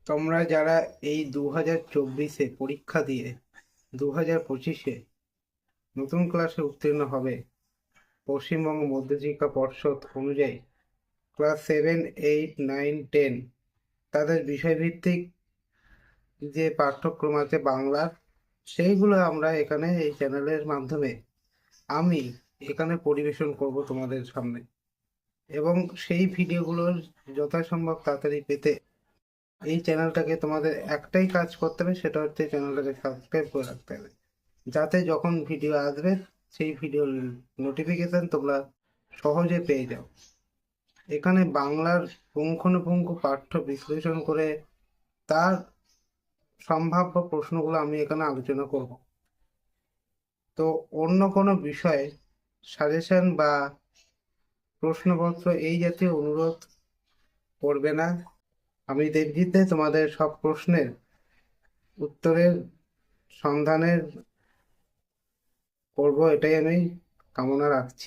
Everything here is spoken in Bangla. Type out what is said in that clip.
তোমরা যারা এই 2024-এ পরীক্ষা দিয়ে 2025-এ নতুন ক্লাসে উত্তীর্ণ হবে, পশ্চিমবঙ্গ মধ্যশিক্ষা পর্ষদ অনুযায়ী ক্লাস 7, 8, 9, 10 তাদের বিষয়ভিত্তিক যে পাঠ্যক্রম আছে বাংলার, সেইগুলো আমরা এখানে এই চ্যানেলের মাধ্যমে আমি এখানে পরিবেশন করব তোমাদের সামনে। এবং সেই ভিডিওগুলোর যথাসম্ভব তাড়াতাড়ি পেতে এই চ্যানেলটাকে তোমাদের একটাই কাজ করতে হবে, সেটা হচ্ছে চ্যানেলটাকে সাবস্ক্রাইব করে রাখতে হবে, যাতে যখন ভিডিও আসবে সেই ভিডিওর নোটিফিকেশন তোমরা সহজে পেয়ে যাও। এখানে বাংলার পুঙ্খানুপুঙ্খ পাঠ্য বিশ্লেষণ করে তার সম্ভাব্য প্রশ্নগুলো আমি এখানে আলোচনা করব। তো অন্য কোনো বিষয়ে সাজেশন বা প্রশ্নপত্র এই জাতীয় অনুরোধ করবে না। আমি দেবজিতে তোমাদের সব প্রশ্নের উত্তরের সন্ধানের করব, এটাই আমি কামনা রাখছি।